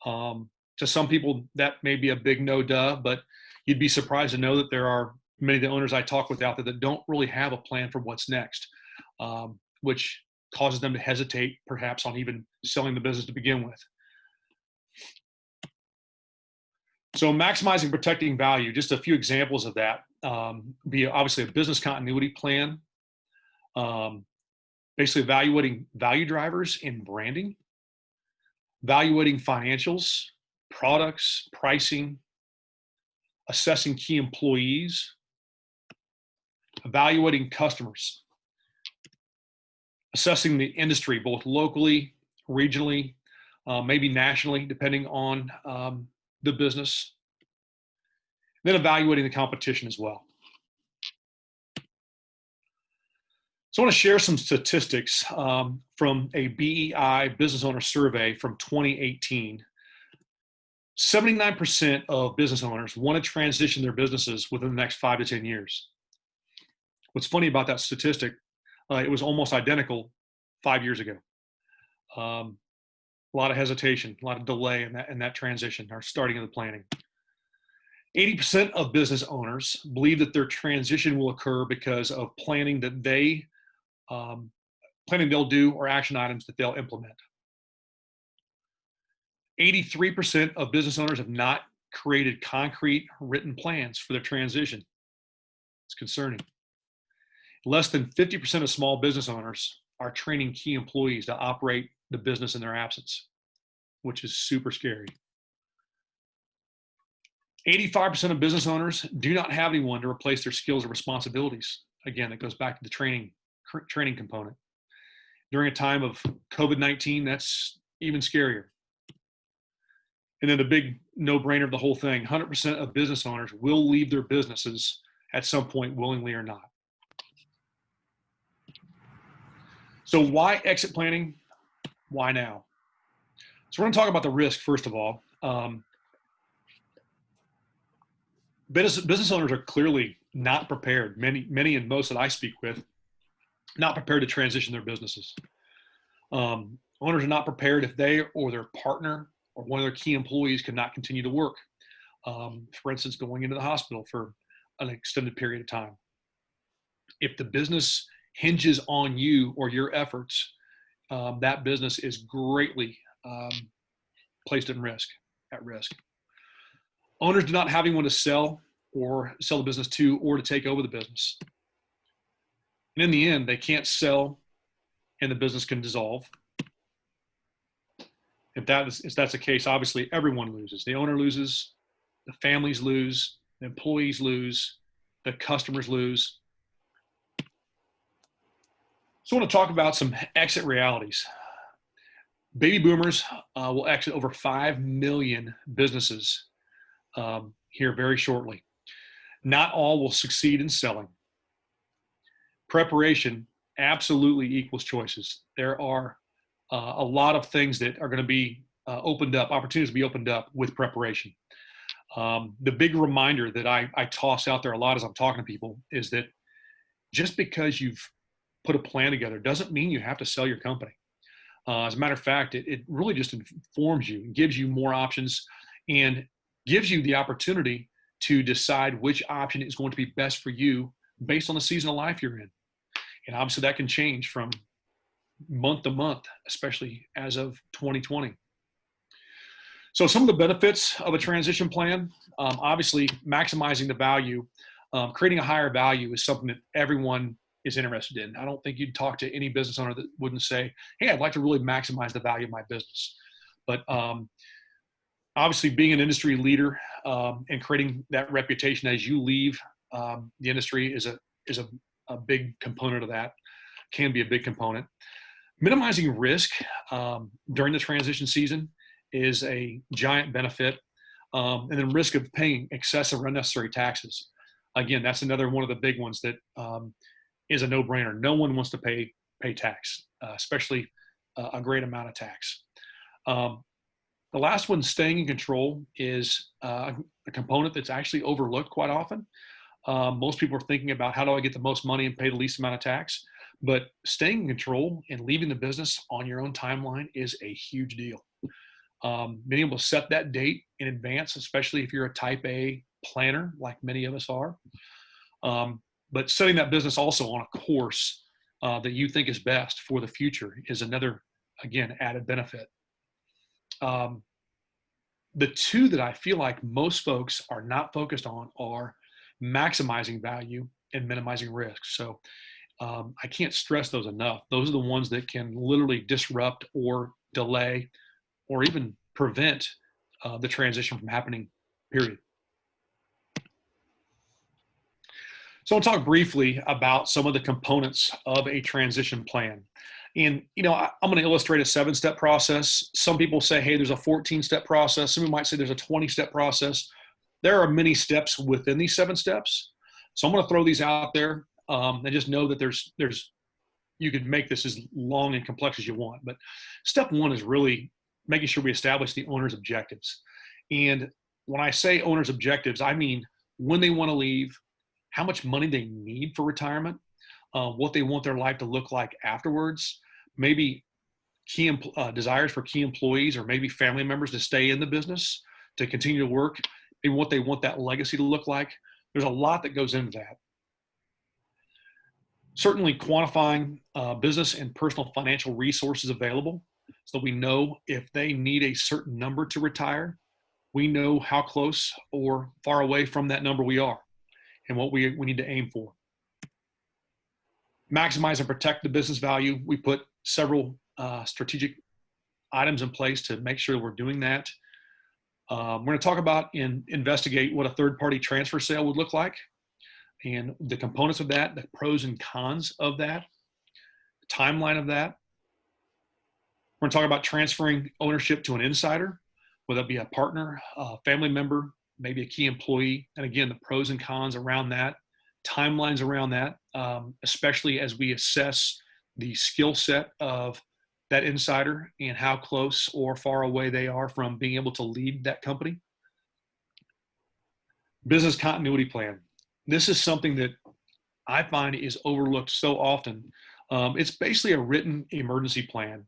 To some people, that may be a big no duh, but you'd be surprised to know that there are many of the owners I talk with out there that don't really have a plan for what's next, which causes them to hesitate perhaps on even selling the business to begin with. So maximizing protecting value, just a few examples of that, be obviously a business continuity plan, um, basically evaluating value drivers in branding, evaluating financials, products, pricing, assessing key employees, evaluating customers, assessing the industry, both locally, regionally, maybe nationally, depending on the business, then evaluating the competition as well. So I want to share some statistics from a BEI business owner survey from 2018. 79% of business owners want to transition their businesses within the next 5 to 10 years. What's funny about that statistic, it was almost identical 5 years ago. A lot of hesitation, a lot of delay in that transition or starting of the planning. 80% of business owners believe that their transition will occur because of planning that they'll do or action items that they'll implement. 83% of business owners have not created concrete written plans for their transition. It's concerning. Less than 50% of small business owners are training key employees to operate the business in their absence, which is super scary. 85% of business owners do not have anyone to replace their skills and responsibilities. Again, it goes back to the training component. During a time of COVID-19, that's even scarier. And then the big no-brainer of the whole thing, 100% of business owners will leave their businesses at some point, willingly or not. So why exit planning? Why now? So we're going to talk about the risk, first of all. Business owners are clearly not prepared. Many and most that I speak with, not prepared to transition their businesses. Owners are not prepared if they or their partner or one of their key employees cannot continue to work. For instance, going into the hospital for an extended period of time. If the business hinges on you or your efforts, that business is greatly placed at risk. Owners do not have anyone to sell the business to or to take over the business. And in the end, they can't sell and the business can dissolve. If that's the case, obviously everyone loses. The owner loses, the families lose, the employees lose, the customers lose. So I want to talk about some exit realities. Baby boomers will exit over 5 million businesses here very shortly. Not all will succeed in selling. Preparation absolutely equals choices. There are a lot of things that are going to be opened up, opportunities to be opened up with preparation. The big reminder that I toss out there a lot as I'm talking to people is that just because you've put a plan together doesn't mean you have to sell your company. As a matter of fact, it really just informs you, gives you more options, and gives you the opportunity to decide which option is going to be best for you based on the season of life you're in. And obviously that can change from month to month, especially as of 2020. So some of the benefits of a transition plan, obviously maximizing the value, creating a higher value is something that everyone is interested in. I don't think you'd talk to any business owner that wouldn't say, hey, I'd like to really maximize the value of my business. But obviously being an industry leader and creating that reputation as you leave the industry is a big component of that, can be a big component. Minimizing risk during the transition season is a giant benefit. And then risk of paying excessive or unnecessary taxes. Again, that's another one of the big ones that is a no-brainer. No one wants to pay tax, especially a great amount of tax. The last one, staying in control, is a component that's actually overlooked quite often. Most people are thinking about how do I get the most money and pay the least amount of tax, but staying in control and leaving the business on your own timeline is a huge deal. Being able to set that date in advance, especially if you're a type A planner, like many of us are. But setting that business also on a course that you think is best for the future is another, again, added benefit. The two that I feel like most folks are not focused on are maximizing value and minimizing risk. So I can't stress those enough. Those are the ones that can literally disrupt or delay or even prevent the transition from happening, period. So I'll talk briefly about some of the components of a transition plan. And, I'm going to illustrate a 7-step process. Some people say, hey, there's a 14-step process. Some people might say there's a 20-step process. There are many steps within these 7 steps. So I'm going to throw these out there and just know that there's you can make this as long and complex as you want. But step 1 is really making sure we establish the owner's objectives. And when I say owner's objectives, I mean when they want to leave, how much money they need for retirement, what they want their life to look like afterwards, maybe desires for key employees or maybe family members to stay in the business, to continue to work, maybe what they want that legacy to look like. There's a lot that goes into that. Certainly quantifying business and personal financial resources available so we know if they need a certain number to retire, we know how close or far away from that number we are and what we need to aim for. Maximize and protect the business value. We put several strategic items in place to make sure we're doing that. We're going to talk about and investigate what a third-party transfer sale would look like and the components of that, the pros and cons of that, the timeline of that. We're going to talk about transferring ownership to an insider, whether it be a partner, a family member, maybe a key employee, and again, the pros and cons around that, timelines around that, especially as we assess the skill set of that insider and how close or far away they are from being able to lead that company. Business continuity plan. This is something that I find is overlooked so often. It's basically a written emergency plan.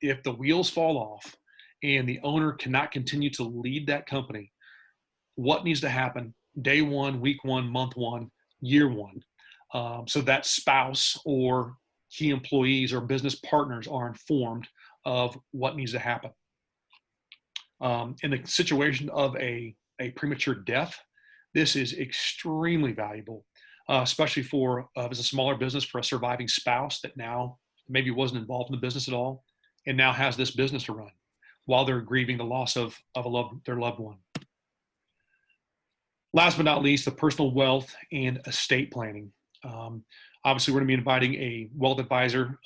If the wheels fall off and the owner cannot continue to lead that company, what needs to happen day 1, week 1, month 1, year 1, so that spouse or key employees or business partners are informed of what needs to happen. In the situation of a premature death, this is extremely valuable, especially for as a smaller business, for a surviving spouse that now maybe wasn't involved in the business at all and now has this business to run while they're grieving the loss of their loved one. Last but not least, the personal wealth and estate planning. Obviously, we're going to be inviting a wealth advisor,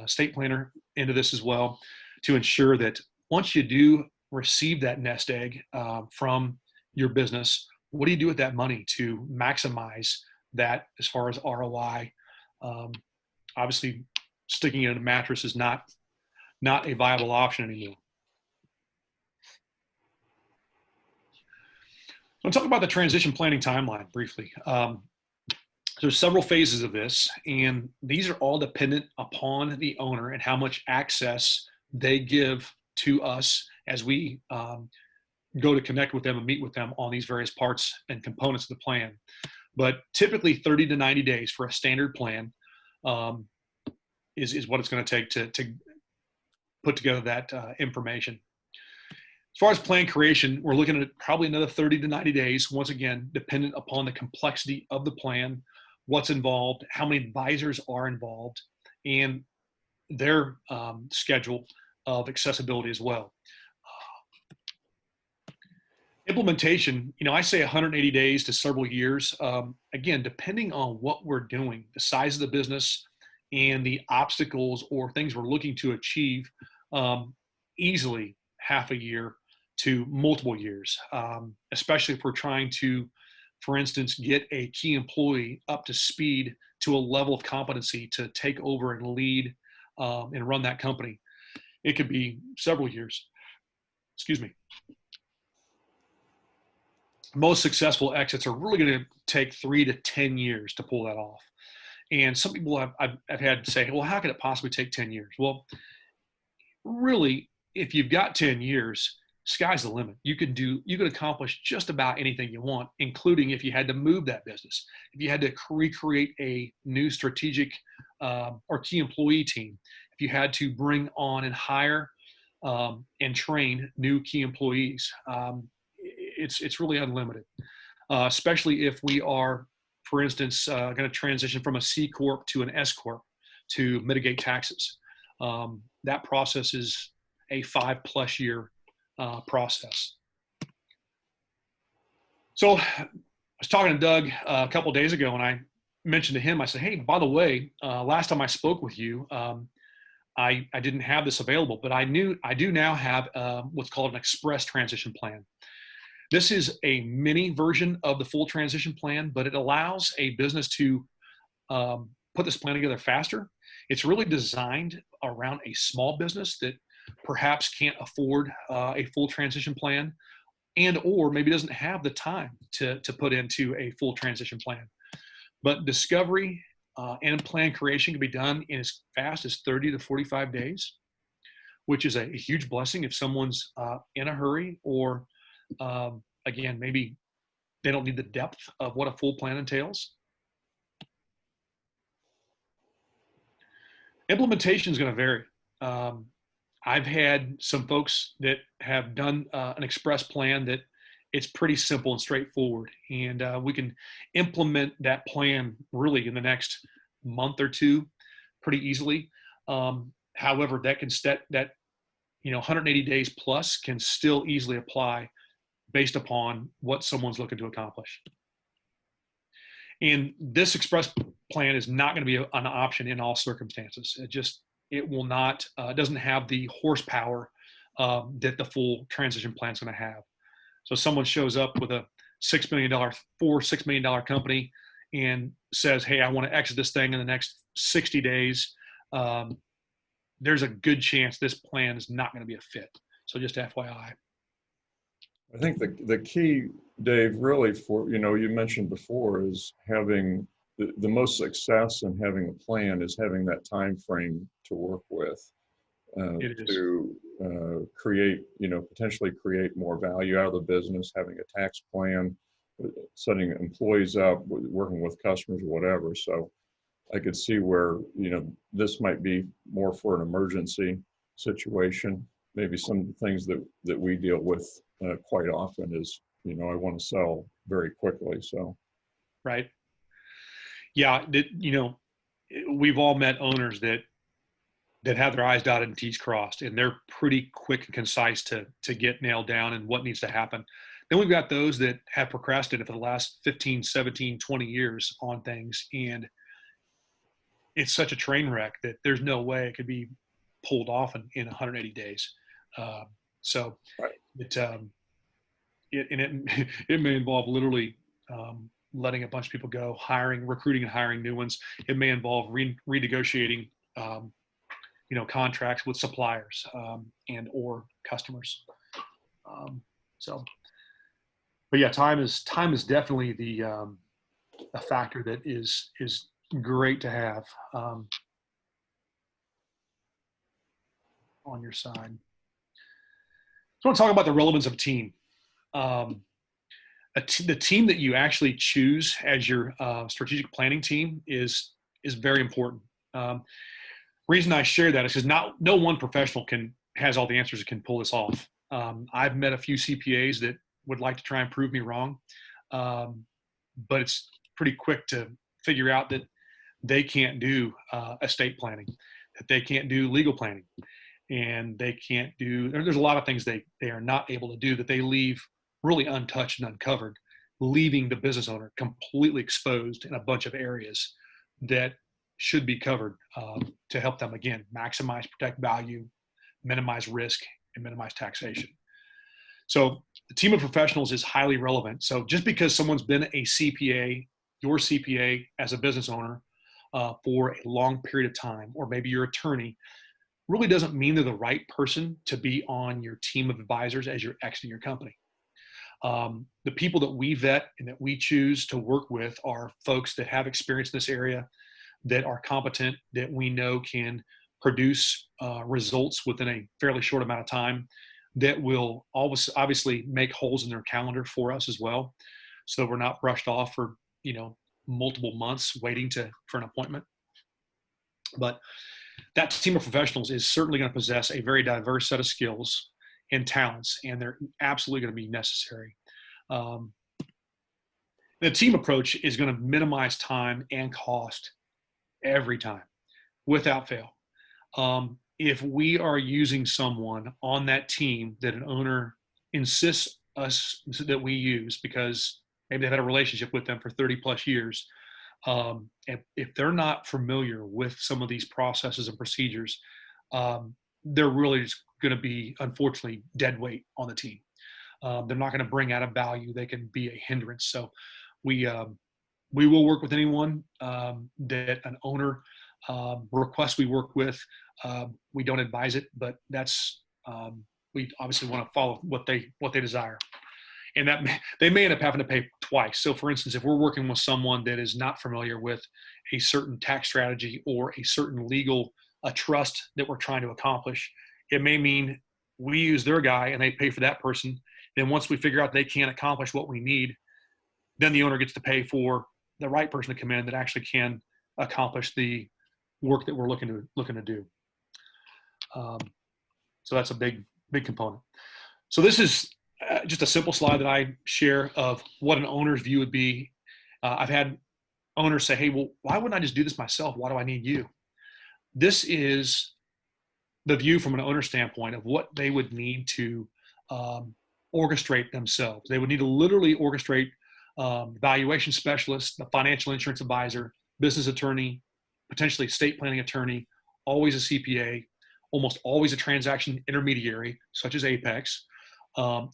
estate planner into this as well to ensure that once you do receive that nest egg from your business, what do you do with that money to maximize that as far as ROI? Obviously, sticking it in a mattress is not a viable option anymore. I'll talk about the transition planning timeline briefly. There's several phases of this, and these are all dependent upon the owner and how much access they give to us as we go to connect with them and meet with them on these various parts and components of the plan. But typically 30 to 90 days for a standard plan is what it's going to take to put together that information. As far as plan creation, we're looking at probably another 30 to 90 days, once again, dependent upon the complexity of the plan, what's involved, how many advisors are involved, and their schedule of accessibility as well. Implementation, I say 180 days to several years. Again, depending on what we're doing, the size of the business and the obstacles or things we're looking to achieve, easily half a year to multiple years, especially if we're trying to, for instance, get a key employee up to speed to a level of competency to take over and lead and run that company. It could be several years. Excuse me. Most successful exits are really going to take 3 to 10 years to pull that off. And some people I've had to say, well, how could it possibly take 10 years? Well, really, if you've got 10 years, sky's the limit. You could accomplish just about anything you want, including if you had to move that business, if you had to recreate a new strategic or key employee team, if you had to bring on and hire and train new key employees. It's really unlimited, especially if we are, for instance, going to transition from a C Corp to an S Corp to mitigate taxes. That process is a 5+ year process. So I was talking to Doug a couple of days ago, and I mentioned to him, I said, hey, by the way, last time I spoke with you, I didn't have this available, but I do now have what's called an express transition plan. This is a mini version of the full transition plan, but it allows a business to put this plan together faster. It's really designed around a small business that perhaps can't afford a full transition plan, and or maybe doesn't have the time to put into a full transition plan. But discovery and plan creation can be done in as fast as 30 to 45 days, which is a huge blessing if someone's in a hurry, or again, maybe they don't need the depth of what a full plan entails. Implementation is going to vary. I've had some folks that have done an express plan that it's pretty simple and straightforward, and we can implement that plan really in the next month or two pretty easily. However, that can set that 180 days plus can still easily apply based upon what someone's looking to accomplish. And this express plan is not going to be an option in all circumstances. It will not, doesn't have the horsepower that the full transition plan is going to have. So someone shows up with a $6 million company and says, hey, I want to exit this thing in the next 60 days. There's a good chance this plan is not going to be a fit. So just FYI. I think the key, Dave, really for, you mentioned before, is having the most success in having a plan is having that time frame to work with to create, potentially create more value out of the business, having a tax plan, setting employees up, working with customers or whatever. So I could see where, this might be more for an emergency situation. Maybe some of the things that we deal with quite often is, I want to sell very quickly. So, right. Yeah. We've all met owners that have their I's dotted and T's crossed, and they're pretty quick and concise to get nailed down and what needs to happen. Then we've got those that have procrastinated for the last 15, 17, 20 years on things. And it's such a train wreck that there's no way it could be pulled off in 180 days. So right. It may involve literally letting a bunch of people go, recruiting and hiring new ones. It may involve renegotiating, contracts with suppliers and or customers. But yeah, time is definitely a factor that is great to have on your side. So I want to talk about the relevance of team. The team that you actually choose as your strategic planning team is very important. Reason I share that is because no one professional has all the answers and can pull this off. I've met a few CPAs that would like to try and prove me wrong, but it's pretty quick to figure out that they can't do estate planning, that they can't do legal planning, and they can't do. There's a lot of things they are not able to do that they leave really untouched and uncovered, leaving the business owner completely exposed in a bunch of areas that should be covered to help them, again, maximize, protect value, minimize risk, and minimize taxation. So the team of professionals is highly relevant. So just because someone's been a CPA, your CPA as a business owner for a long period of time, or maybe your attorney, really doesn't mean they're the right person to be on your team of advisors as you're exiting your company. The people that we vet and that we choose to work with are folks that have experience in this area, that are competent, that we know can produce results within a fairly short amount of time that will always obviously make holes in their calendar for us as well, so we're not brushed off for multiple months waiting for an appointment. But that team of professionals is certainly going to possess a very diverse set of skills and talents, and they're absolutely going to be necessary. The team approach is going to minimize time and cost every time, without fail. If we are using someone on that team that an owner insists us that we use because maybe they've had a relationship with them for 30 plus years, if they're not familiar with some of these processes and procedures, they're really just going to be, unfortunately, dead weight on the team. They're not going to bring out a value. They can be a hindrance. So we will work with anyone that an owner requests we work with. We don't advise it, but we obviously want to follow what they desire. And that they may end up having to pay twice. So for instance, if we're working with someone that is not familiar with a certain tax strategy or a certain legal trust that we're trying to accomplish, it may mean we use their guy and they pay for that person. Then once we figure out they can't accomplish what we need, then the owner gets to pay for the right person to come in that actually can accomplish the work that we're looking to do. So that's a big component. So this is just a simple slide that I share of what an owner's view would be. I've had owners say, hey, well, why wouldn't I just do this myself? Why do I need you? This is the view from an owner standpoint of what they would need to orchestrate themselves. They would need to literally orchestrate valuation specialist, the financial insurance advisor, business attorney, potentially estate planning attorney, always a CPA, almost always a transaction intermediary, such as Apex,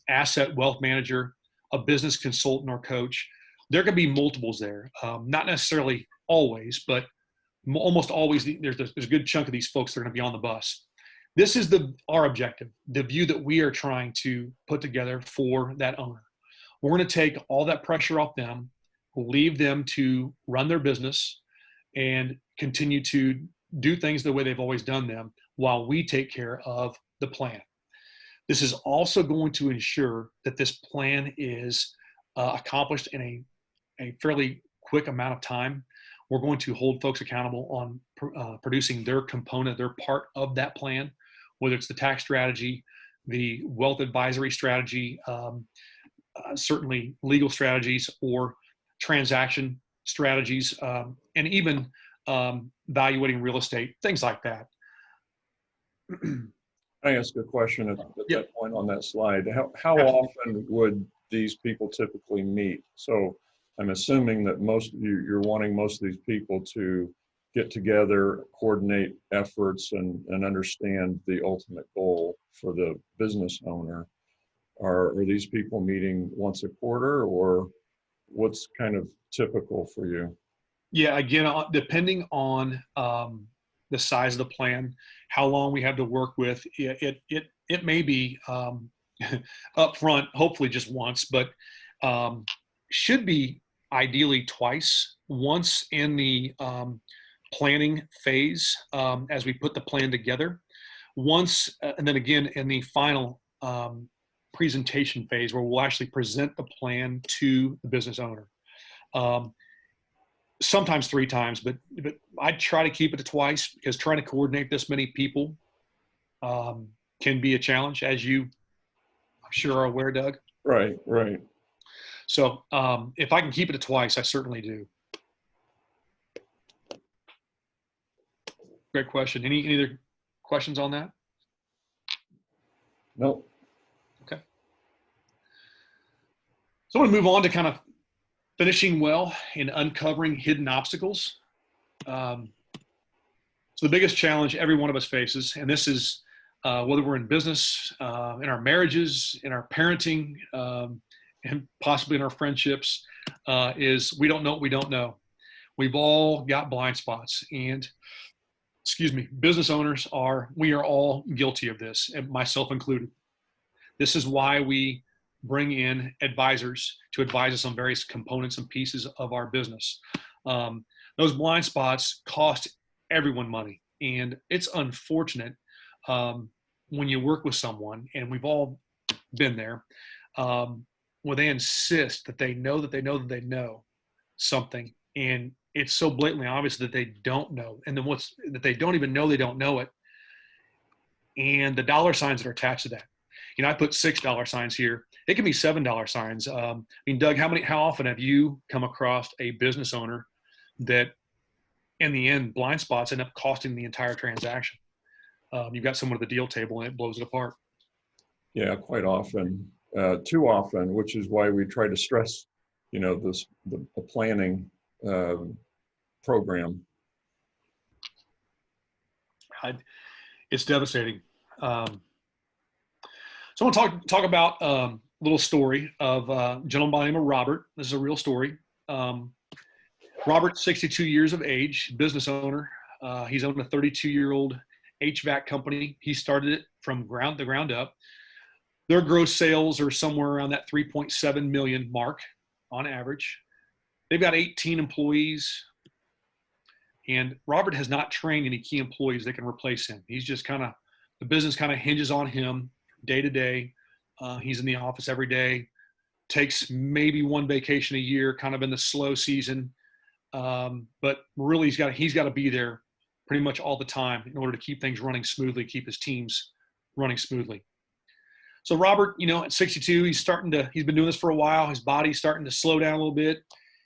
asset wealth manager, a business consultant or coach. There could be multiples there. Not necessarily always, but almost always there's a good chunk of these folks that are going to be on the bus. This is our objective, the view that we are trying to put together for that owner. We're going to take all that pressure off them, leave them to run their business and continue to do things the way they've always done them while we take care of the plan. This is also going to ensure that this plan is accomplished in a fairly quick amount of time. We're going to hold folks accountable on producing their component, their part of that plan, whether it's the tax strategy, the wealth advisory strategy, certainly legal strategies or transaction strategies, and even valuating real estate, things like that. I ask a question at Yep. that point on that slide. How often would these people typically meet? So I'm assuming that you're wanting most of these people to get together, coordinate efforts, and understand the ultimate goal for the business owner. Are these people meeting once a quarter, or what's kind of typical for you? Yeah, again, depending on the size of the plan, how long we have to work with, it may be up front, hopefully just once, but should be ideally twice. Once in the planning phase as we put the plan together, once, and then again in the final presentation phase where we'll actually present the plan to the business owner. Sometimes 3 times, but I try to keep it to twice because trying to coordinate this many people can be a challenge, as you, I'm sure, are aware, Doug. Right. So if I can keep it to twice, I certainly do. Great question. Any other questions on that? No. Okay. So I want to move on to kind of finishing well and uncovering hidden obstacles. So the biggest challenge every one of us faces, and this is whether we're in business, in our marriages, in our parenting, and possibly in our friendships, is we don't know what we don't know. We've all got blind spots, and business owners we are all guilty of this, and myself included. This is why we bring in advisors to advise us on various components and pieces of our business. Those blind spots cost everyone money. And it's unfortunate when you work with someone, and we've all been there, where they insist that they know that they know that they know something, and it's so blatantly obvious that they don't know, and then what's that they don't even know they don't know it, and the dollar signs that are attached to that. I put $6 signs here. It can be $7 signs. I mean, Doug, how often have you come across a business owner that, in the end, blind spots end up costing the entire transaction? You've got someone at the deal table and it blows it apart. Yeah, quite often, too often, which is why we try to stress, the planning program. It's devastating. So I want to talk about a little story of a gentleman by the name of Robert. This is a real story. Robert, 62 years of age, business owner. He's owned a 32-year-old HVAC company. He started it from the ground up. Their gross sales are somewhere around that 3.7 million mark on average. They've got 18 employees, and Robert has not trained any key employees that can replace him. He's just the business kind of hinges on him day to day. He's in the office every day, takes maybe one vacation a year, kind of in the slow season. But really he's got to be there pretty much all the time in order to keep things running smoothly, keep his teams running smoothly. So Robert, at 62, he's been doing this for a while. His body's starting to slow down a little bit.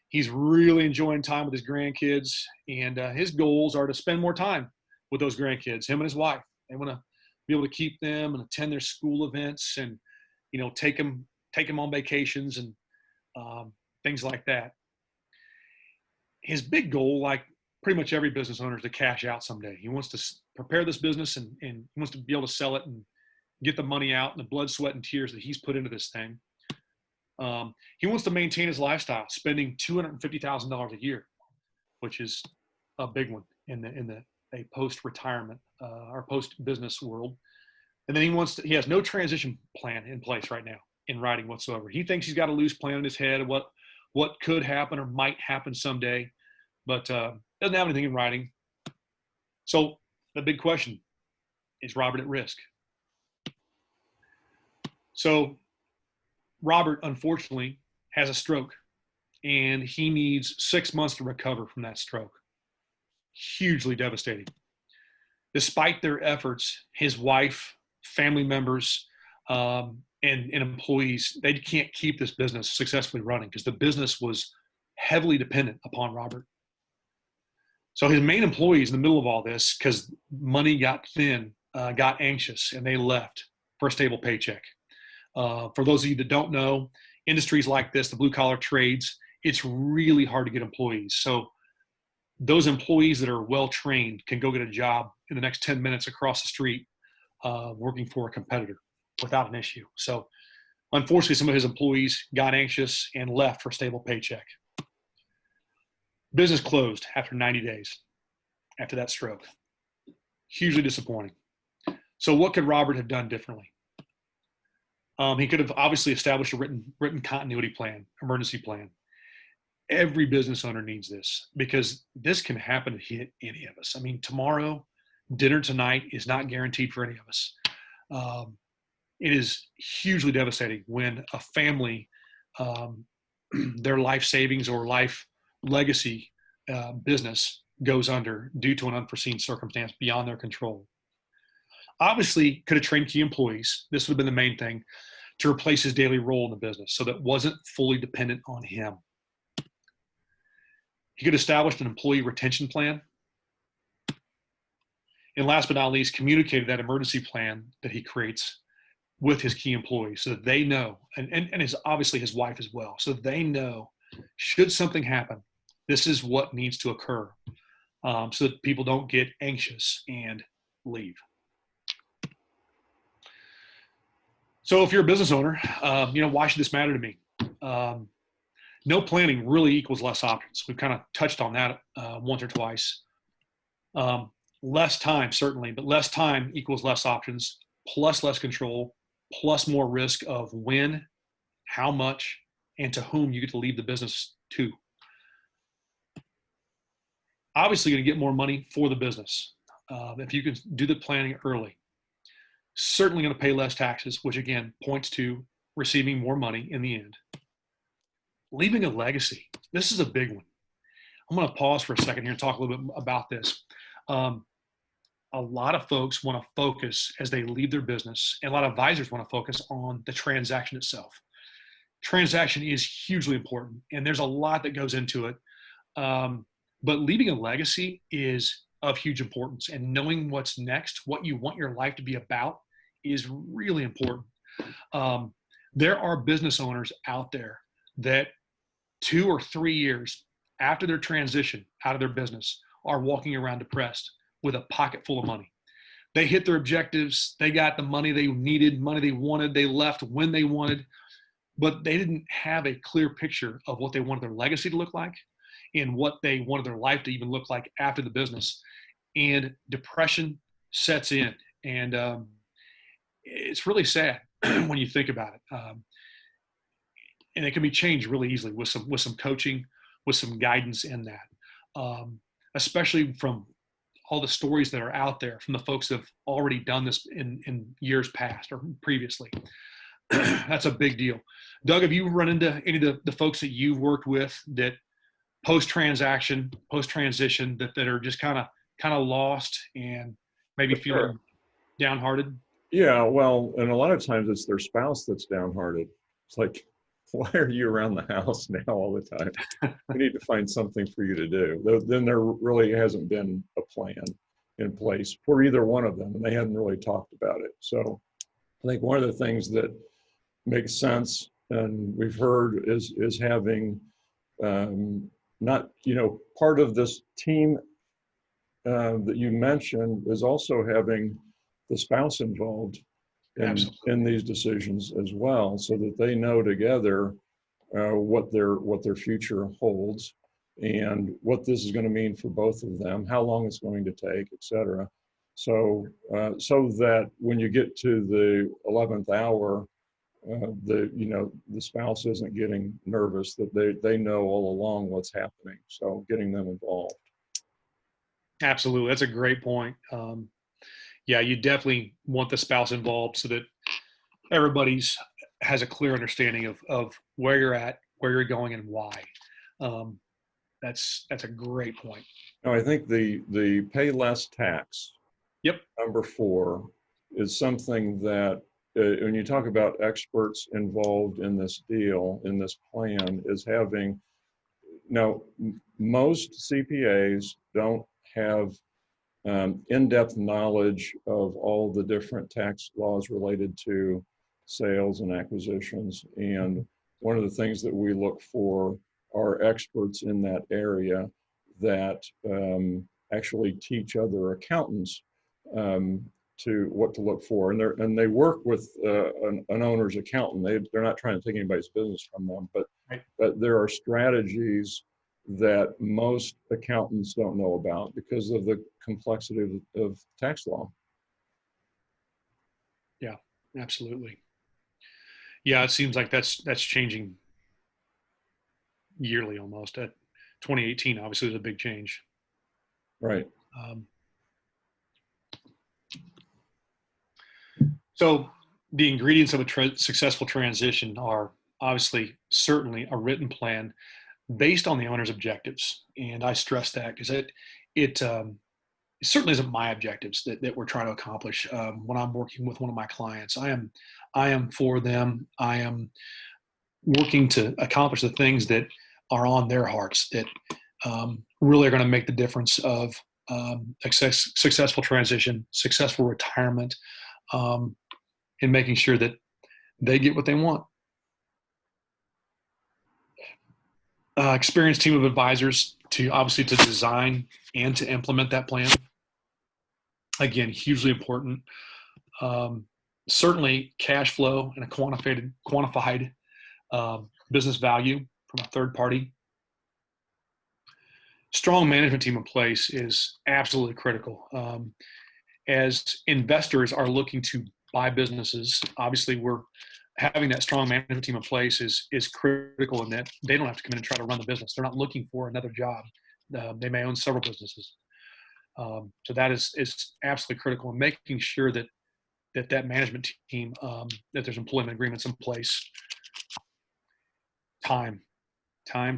He's really enjoying time with his grandkids, and his goals are to spend more time with those grandkids, him and his wife. They want to be able to keep them and attend their school events, and take them on vacations and things like that. His big goal, like pretty much every business owner, is to cash out someday. He wants to prepare this business, and he wants to be able to sell it and get the money out and the blood, sweat, and tears that he's put into this thing. He wants to maintain his lifestyle, spending $250,000 a year, which is a big one in a post-retirement or post-business world. And then he has no transition plan in place right now in writing whatsoever. He thinks he's got a loose plan in his head of what could happen or might happen someday, but doesn't have anything in writing. So the big question, is Robert at risk? So Robert, unfortunately, has a stroke, and he needs 6 months to recover from that stroke. Hugely devastating. Despite their efforts, his wife, family members, and employees, they can't keep this business successfully running because the business was heavily dependent upon Robert. So his main employees in the middle of all this, because money got thin, got anxious, and they left for a stable paycheck. For those of you that don't know, industries like this, the blue collar trades, it's really hard to get employees. So those employees that are well trained can go get a job in the next 10 minutes across the street working for a competitor without an issue. So unfortunately, some of his employees got anxious and left for a stable paycheck. Business closed after 90 days after that stroke. Hugely disappointing. So what could Robert have done differently? He could have obviously established a written continuity plan, emergency plan. Every business owner needs this because this can happen to any of us. I mean, tomorrow, dinner tonight is not guaranteed for any of us. It is hugely devastating when a family, their life savings or life legacy business goes under due to an unforeseen circumstance beyond their control. Obviously, could have trained key employees. This would have been the main thing, to replace his daily role in the business so that wasn't fully dependent on him. He could establish an employee retention plan. And last but not least, communicated that emergency plan that he creates with his key employees so that they know, and obviously his wife as well, so that they know, should something happen, this is what needs to occur, so that people don't get anxious and leave. So if you're a business owner, why should this matter to me? No planning really equals less options. We've kind of touched on that once or twice. Less time, certainly, but less time equals less options, plus less control, plus more risk of when, how much, and to whom you get to leave the business to. Obviously, you're going to get more money for the business. if you can do the planning early, certainly going to pay less taxes, which again points to receiving more money in the end. Leaving a legacy. This is a big one. I'm going to pause for a second here and talk a little bit about this. A lot of folks want to focus as they leave their business, and a lot of advisors want to focus on the transaction itself. Transaction is hugely important, and there's a lot that goes into it. But leaving a legacy is of huge importance, and knowing what's next, what you want your life to be about, is really important. There are business owners out there that 2 or 3 years after their transition out of their business are walking around depressed with a pocket full of money. They hit their objectives. They got the money they needed, money they wanted. They left when they wanted, but they didn't have a clear picture of what they wanted their legacy to look like and what they wanted their life to even look like after the business. And depression sets in. And it's really sad when you think about it. And it can be changed really easily with some coaching, with some guidance in that, especially from all the stories that are out there from the folks that have already done this in years past or previously. That's a big deal. Doug, have you run into any of the folks that you've worked with that post-transition, that are just kind of lost and maybe feeling downhearted? Yeah, well, and a lot of times it's their spouse that's downhearted. It's like, why are you around the house now all the time? We need to find something for you to do. Then there really hasn't been a plan in place for either one of them, and they hadn't really talked about it. So I think one of the things that makes sense, and we've heard, is having not, part of this team that you mentioned is also having the spouse involved in these decisions as well, so that they know together what their future holds and what this is going to mean for both of them, how long it's going to take, et cetera. So that when you get to the 11th hour, the spouse isn't getting nervous, that they know all along what's happening. So getting them involved. Absolutely, that's a great point. Yeah, you definitely want the spouse involved so that everybody's has a clear understanding of where you're at, where you're going, and why. That's a great point. Now, I think the pay less tax. Yep. Number 4 is something that when you talk about experts involved in this deal, in this plan, is having. Now, most CPAs don't have in-depth knowledge of all the different tax laws related to sales and acquisitions. And one of the things that we look for are experts in that area that actually teach other accountants to what to look for. And they work with an owner's accountant. They're not trying to take anybody's business from them, but there are strategies that most accountants don't know about because of the complexity of tax law. Yeah, absolutely. Yeah, it seems like that's changing yearly almost. At 2018, obviously, was a big change. Right. So the ingredients of a successful transition are obviously certainly a written plan based on the owner's objectives. And I stress that because it certainly isn't my objectives that we're trying to accomplish. When I'm working with one of my clients, I am for them. I am working to accomplish the things that are on their hearts that really are going to make the difference of successful transition, successful retirement, and making sure that they get what they want. Experienced team of advisors to design and to implement that plan. Again, hugely important. Certainly cash flow and a quantified business value from a third party. Strong management team in place is absolutely critical. As investors are looking to buy businesses, obviously having that strong management team in place is critical in that they don't have to come in and try to run the business. They're not looking for another job. They may own several businesses. So that is absolutely critical, and making sure that that management team, that there's employment agreements in place. Time, time.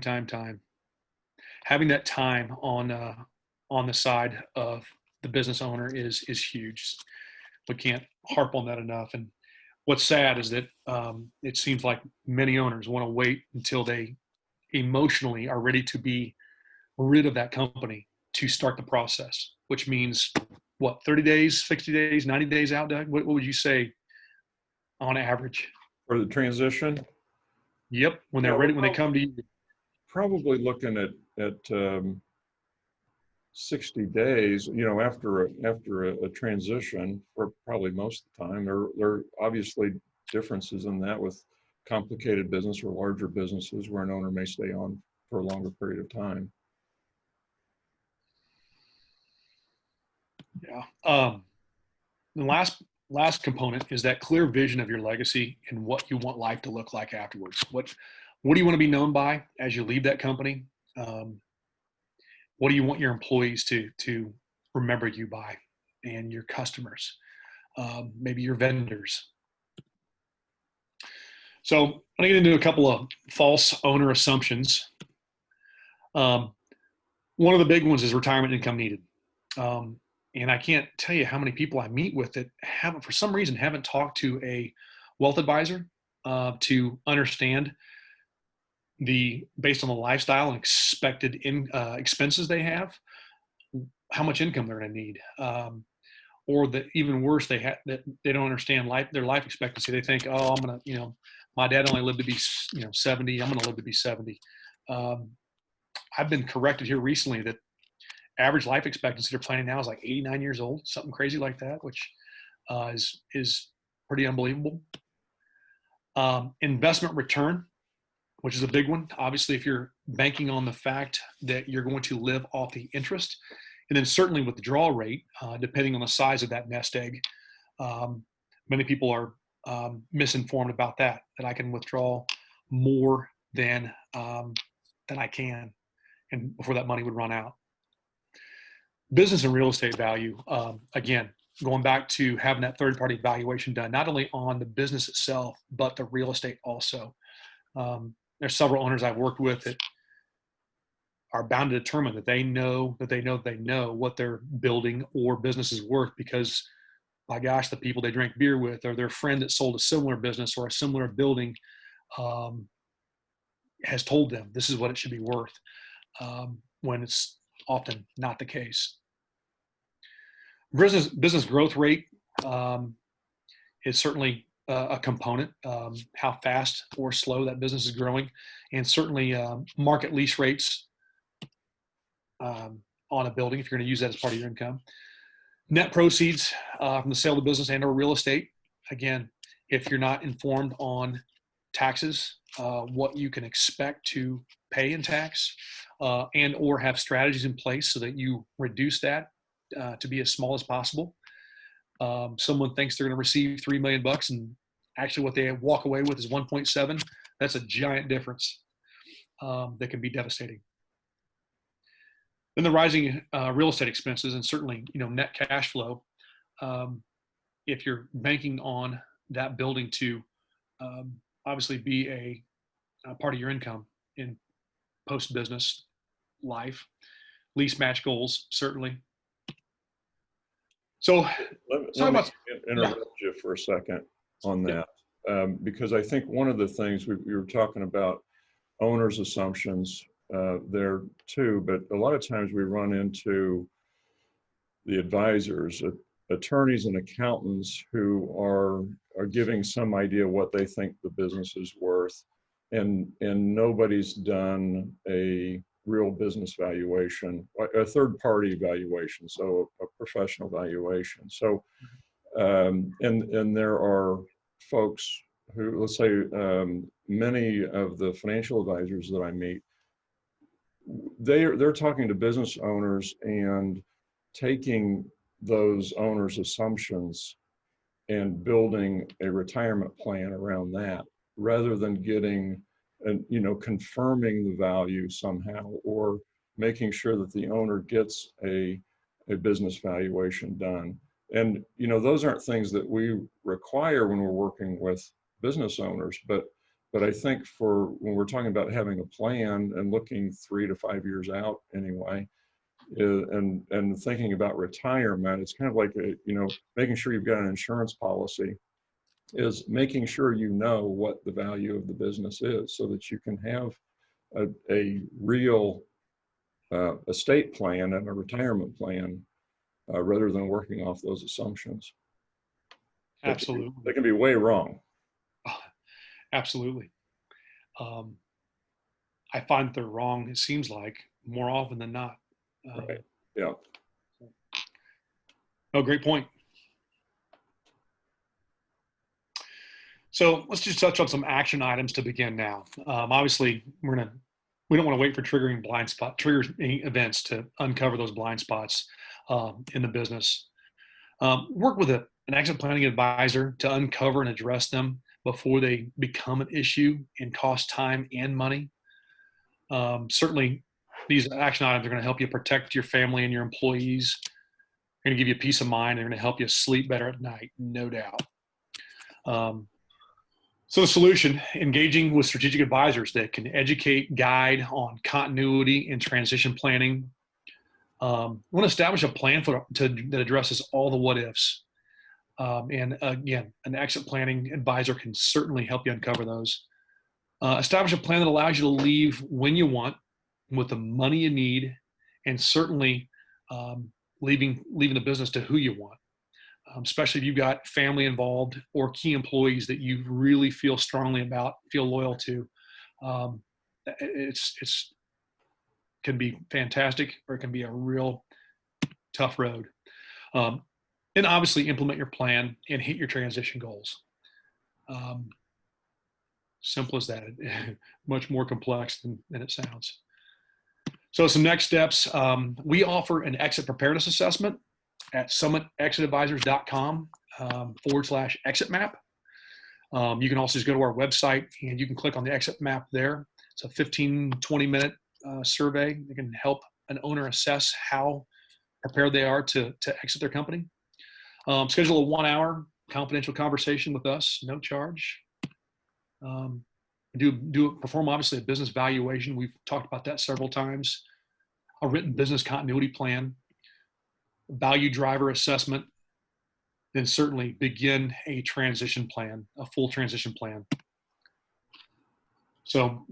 Having that time on the side of the business owner is huge. We can't harp on that enough. And what's sad is that it seems like many owners want to wait until they emotionally are ready to be rid of that company to start the process, which means what, 30 days, 60 days, 90 days out, Doug? What would you say on average? For the transition, Yep. When yeah, they're we're ready, when they come to you. probably looking at 60 days, after a transition, for probably most of the time. There are obviously differences in that with complicated business or larger businesses where an owner may stay on for a longer period of time. Yeah. The last component is that clear vision of your legacy and what you want life to look like afterwards. What do you want to be known by as you leave that company? Um, what do you want your employees to remember you by, and your customers, maybe your vendors? So I'm going to get into a couple of false owner assumptions. Um, One of the big ones is retirement income needed. Um, and I can't tell you how many people I meet with that haven't, for some reason, haven't talked to a wealth advisor to understand based on the lifestyle and expected expenses they have, how much income they're going to need. Or that even worse, that they don't understand their life expectancy. They think, oh, I'm gonna, my dad only lived to be, 70. I'm gonna live to be 70. Um, I've been corrected here recently that average life expectancy they're planning now is like 89 years old, something crazy like that, which is pretty unbelievable. Investment return, which is a big one. Obviously, if you're banking on the fact that you're going to live off the interest, and then certainly withdrawal rate, depending on the size of that nest egg. Many people are misinformed about that I can withdraw more than I can, and before that money would run out. Business and real estate value, again, going back to having that third-party valuation done, not only on the business itself, but the real estate also. There's several owners I've worked with that are bound to determine that they know what their building or business is worth because, my gosh, the people they drink beer with or their friend that sold a similar business or a similar building has told them this is what it should be worth, when it's often not the case. Business growth rate is certainly a component, how fast or slow that business is growing, and certainly market lease rates on a building if you're going to use that as part of your income. Net proceeds from the sale of the business and or real estate. Again, if you're not informed on taxes, what you can expect to pay in tax, and or have strategies in place so that you reduce that to be as small as possible. Someone thinks they're going to receive $3 million and actually what they walk away with is 1.7. That's a giant difference that can be devastating. Then the rising real estate expenses and certainly net cash flow. If you're banking on that building to obviously be a part of your income in post-business life, lease match goals certainly. So let me interrupt you for a second on that, because I think one of the things we were talking about owners' assumptions there too, but a lot of times we run into the advisors, attorneys and accountants who are giving some idea what they think the business is worth, and nobody's done a real business valuation, a third-party valuation, so a professional valuation. So, and there are folks who, let's say, many of the financial advisors that I meet, they're talking to business owners and taking those owners' assumptions and building a retirement plan around that, rather than getting and confirming the value somehow, or making sure that the owner gets a a business valuation done. And, you know, those aren't things that we require when we're working with business owners, but I think for when we're talking about having a plan and looking 3 to 5 years out anyway, and thinking about retirement, it's kind of like making sure you've got an insurance policy, is making sure you know what the value of the business is so that you can have a real estate plan and a retirement plan rather than working off those assumptions. Absolutely. They can be way wrong. Absolutely. I find they're wrong, it seems like, more often than not. Right. Yeah. Oh, great point. So let's just touch on some action items to begin now. Obviously, we don't want to wait for triggering events to uncover those blind spots in the business. Work with an exit planning advisor to uncover and address them before they become an issue and cost time and money. Certainly, these action items are going to help you protect your family and your employees. They're going to give you peace of mind. They're going to help you sleep better at night, no doubt. So the solution, engaging with strategic advisors that can educate, guide on continuity and transition planning. We want to establish a plan that addresses all the what ifs. And again, an exit planning advisor can certainly help you uncover those. Establish a plan that allows you to leave when you want, with the money you need, and certainly leaving the business to who you want. Especially if you've got family involved or key employees that you really feel strongly about, feel loyal to. It's can be fantastic, or it can be a real tough road. And obviously implement your plan and hit your transition goals. Simple as that. Much more complex than it sounds. So some next steps. We offer an exit preparedness assessment at summitexitadvisors.com /exit map. You can also just go to our website and you can click on the exit map there. It's a 15-20 minute survey that can help an owner assess how prepared they are to exit their company. Schedule a 1-hour confidential conversation with us, no charge. Perform obviously a business valuation. We've talked about that several times. A written business continuity plan, value driver assessment, then certainly begin a transition plan, a full transition plan. So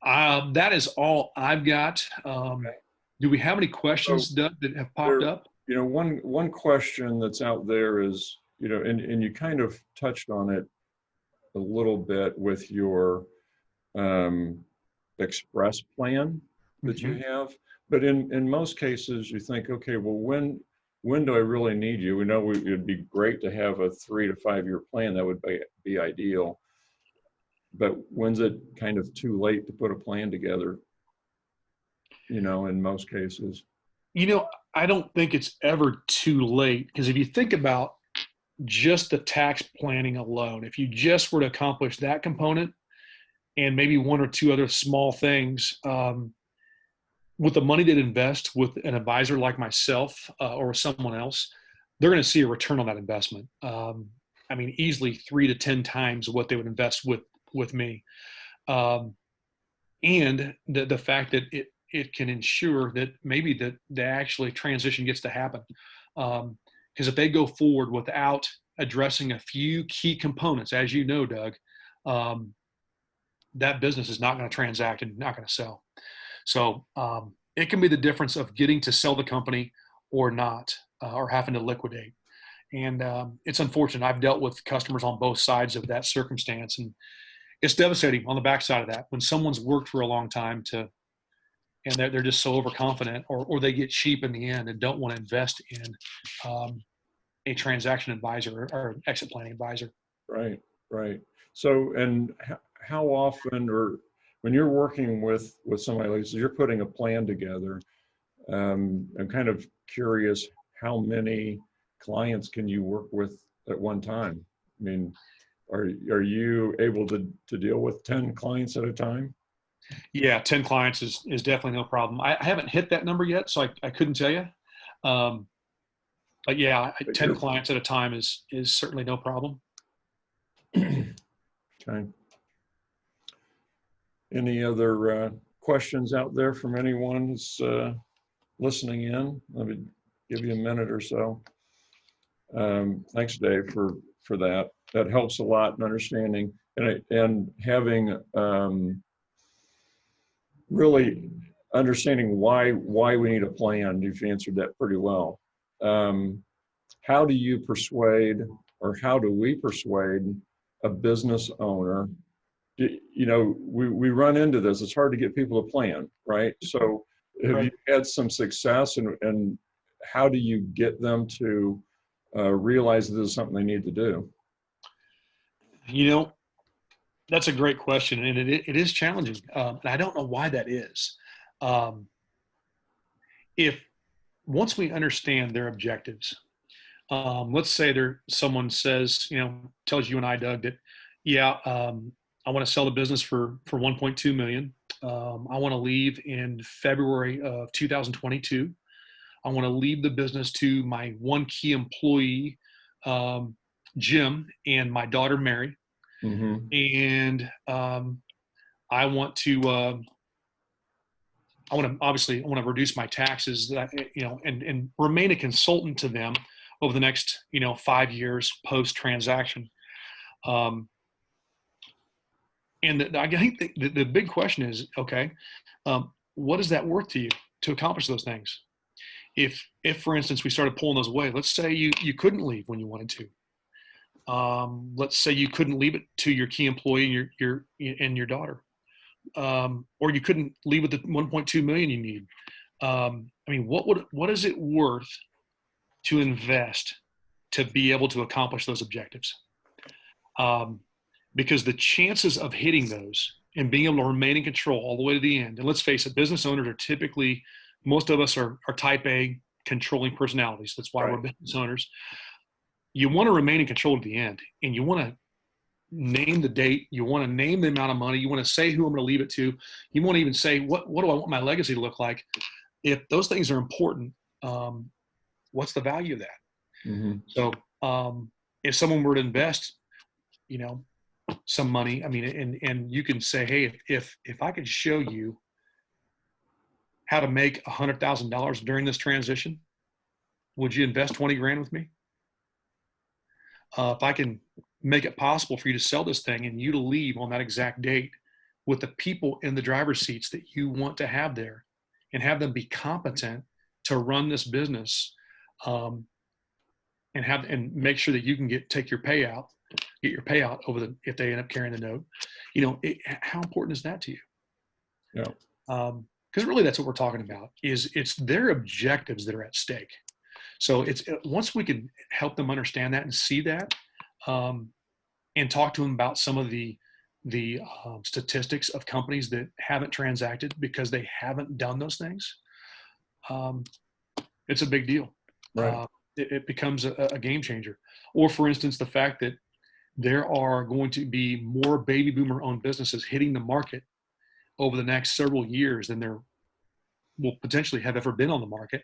that is all I've got. Do we have any questions, Doug, that have popped up? You know, one question that's out there is, you know, and you kind of touched on it a little bit with your express plan that you have, but in most cases you think, okay, well, when do I really need you? We know it'd be great to have a 3 to 5 year plan. That would be ideal. But when's it kind of too late to put a plan together? You know, in most cases. You know, I don't think it's ever too late, because if you think about just the tax planning alone, if you just were to accomplish that component and maybe 1 or 2 other small things, with the money that invest with an advisor like myself or someone else, they're going to see a return on that investment. I mean, easily 3 to 10 times what they would invest with me. And the fact that it can ensure that maybe that the actually transition gets to happen. Because if they go forward without addressing a few key components, as you know, Doug, that business is not going to transact and not going to sell. So it can be the difference of getting to sell the company or not, or having to liquidate. And it's unfortunate. I've dealt with customers on both sides of that circumstance, and it's devastating on the backside of that when someone's worked for a long time and they're just so overconfident, or they get cheap in the end and don't want to invest in a transaction advisor or exit planning advisor. Right. So, and how often, or when you're working with somebody like this, you're putting a plan together, I'm kind of curious, how many clients can you work with at one time? I mean, are you able to deal with 10 clients at a time? Yeah, 10 clients is definitely no problem. I haven't hit that number yet, so I couldn't tell you. Um, but yeah, But 10 clients at a time is certainly no problem. okay. Any other questions out there from anyone who's listening in? Let me give you a minute or so. Thanks, Dave, for that. That helps a lot in understanding and having really understanding why we need a plan. You've answered that pretty well. How do you persuade, or how do we persuade a business owner? You know, we run into this. It's hard to get people to plan, right? So have you Right. had some success, and how do you get them to realize this is something they need to do? You know, that's a great question, and it is challenging. And I don't know why that is. Um, if once we understand their objectives, let's say someone says, tells you and I, Doug, that, yeah, I want to sell the business for 1.2 million. I want to leave in February of 2022. I want to leave the business to my one key employee, Jim, and my daughter, Mary. Mm-hmm. And I want to, obviously I want to reduce my taxes, and remain a consultant to them over the next, 5 years post transaction. Um, and I think the big question is, okay, what is that worth to you to accomplish those things? If for instance we started pulling those away, let's say you couldn't leave when you wanted to. Let's say you couldn't leave it to your key employee and your daughter, or you couldn't leave with the 1.2 million you need. I mean, what is it worth to invest to be able to accomplish those objectives? Um, because the chances of hitting those and being able to remain in control all the way to the end, and let's face it, business owners are typically, most of us are type A controlling personalities. That's why we're Right. business owners. You want to remain in control at the end, and you want to name the date. You want to name the amount of money. You want to say who I'm going to leave it to. You want to even say, what do I want my legacy to look like? If those things are important, what's the value of that? Mm-hmm. So if someone were to invest, some money, I mean, and you can say, hey, if I could show you how to make $100,000 during this transition, would you invest 20 grand with me? If I can make it possible for you to sell this thing and you to leave on that exact date with the people in the driver's seats that you want to have there, and have them be competent to run this business, and make sure that you can get your payout if they end up carrying the note. How important is that to you? Yeah. Because really that's what we're talking about, is it's their objectives that are at stake. So it's once we can help them understand that and see that, and talk to them about some of the statistics of companies that haven't transacted because they haven't done those things, it's a big deal. Right. It becomes a game changer. Or for instance, the fact that there are going to be more baby boomer owned businesses hitting the market over the next several years than there will potentially have ever been on the market.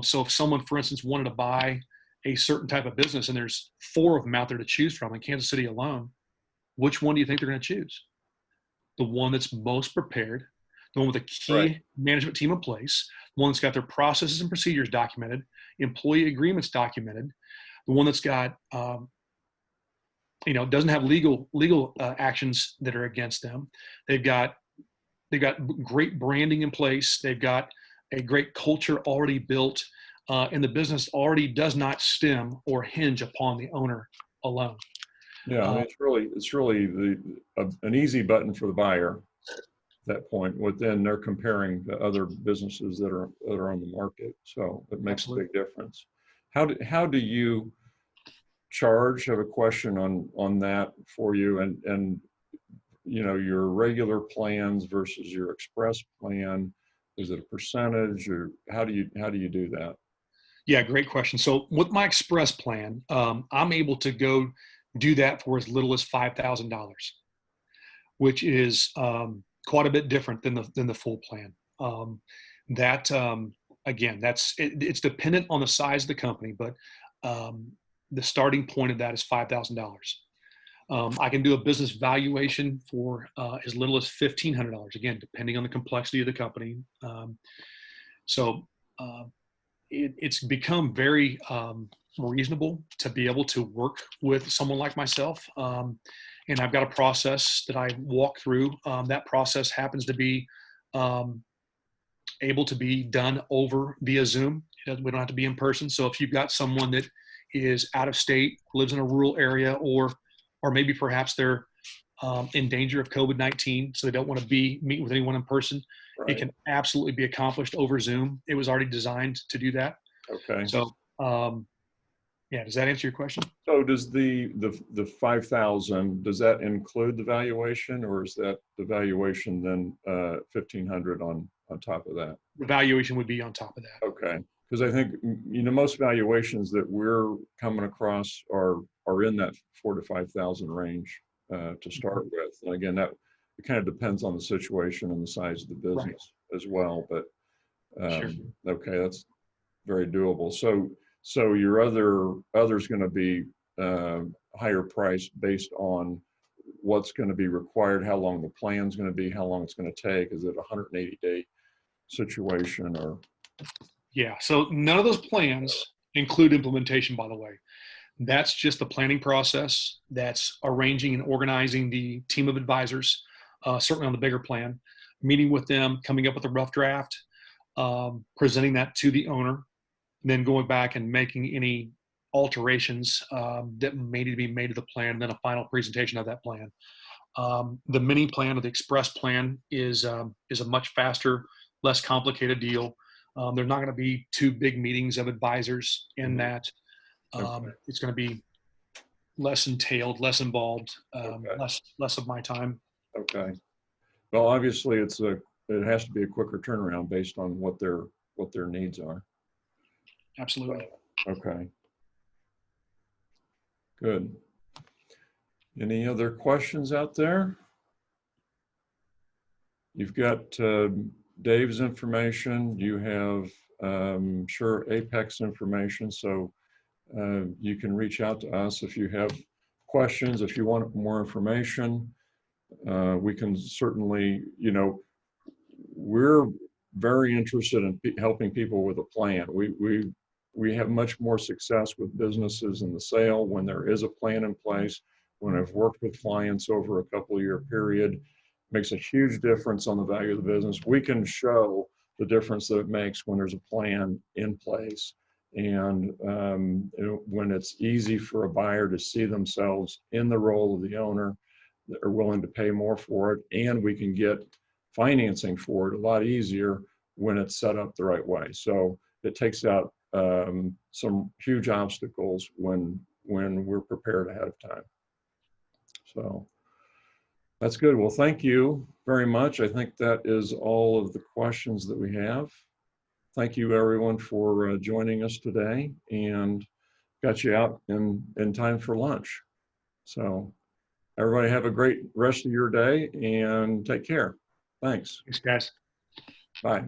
So if someone, for instance, wanted to buy a certain type of business and there's 4 of them out there to choose from in Kansas City alone, which one do you think they're going to choose? The one that's most prepared, the one with a Right. key management team in place, the one that's got their processes and procedures documented, employee agreements documented, the one that's got, doesn't have legal actions that are against them. They've got great branding in place. They've got a great culture already built, and the business already does not stem or hinge upon the owner alone. Yeah. I mean, it's really an easy button for the buyer at that point. Within they're comparing to other businesses that are on the market, so it makes Absolutely. a big difference. How do you charge? I have a question on that for you, and your regular plans versus your express plan. Is it a percentage, or how do you do that? Yeah, great question. So with my express plan, I'm able to go do that for as little as $5,000, which is quite a bit different than the full plan. That again, it's dependent on the size of the company, but the starting point of that is $5,000. I can do a business valuation for as little as $1,500, again, depending on the complexity of the company. So it's become very reasonable to be able to work with someone like myself. And I've got a process that I walk through. That process happens to be able to be done over via Zoom. We don't have to be in person. So if you've got someone that is out of state, lives in a rural area, or maybe perhaps they're in danger of COVID-19, so they don't want to meet with anyone in person, Right. it can absolutely be accomplished over Zoom. It was already designed to do that. Okay. So, yeah, does that answer your question? So does the 5,000, does that include the valuation, or is that the valuation then 1,500 on top of that? The valuation would be on top of that. Okay. Because I think, most valuations that we're coming across are in that 4,000 to 5,000 range to start with. And again, it kind of depends on the situation and the size of the business as well. But Sure. okay, that's very doable. So your other's going to be higher price based on what's going to be required, how long the plan's going to be, how long it's going to take. Is it a 180-day situation or? Yeah. So none of those plans include implementation, by the way. That's just the planning process. That's arranging and organizing the team of advisors, certainly on the bigger plan, meeting with them, coming up with a rough draft, presenting that to the owner, and then going back and making any alterations that may need to be made to the plan, and then a final presentation of that plan. The mini plan or the express plan is a much faster, less complicated deal. There's not going to be two big meetings of advisors in that. It's going to be less entailed, less involved, less of my time. Okay. Well, obviously it has to be a quicker turnaround based on what their needs are. Absolutely. Okay. Good. Any other questions out there? You've got Dave's information. You have, sure, Apex information. So you can reach out to us if you have questions, if you want more information. We can certainly, we're very interested in helping people with a plan. We have much more success with businesses in the sale when there is a plan in place. When I've worked with clients over a couple of year period, makes a huge difference on the value of the business. We can show the difference that it makes when there's a plan in place. And when it's easy for a buyer to see themselves in the role of the owner, they're willing to pay more for it, and we can get financing for it a lot easier when it's set up the right way. So it takes out some huge obstacles when we're prepared ahead of time. So that's good. Well, thank you very much. I think that is all of the questions that we have. Thank you, everyone, for joining us today, and got you out in time for lunch. So everybody have a great rest of your day and take care. Thanks. Thanks, guys. Bye.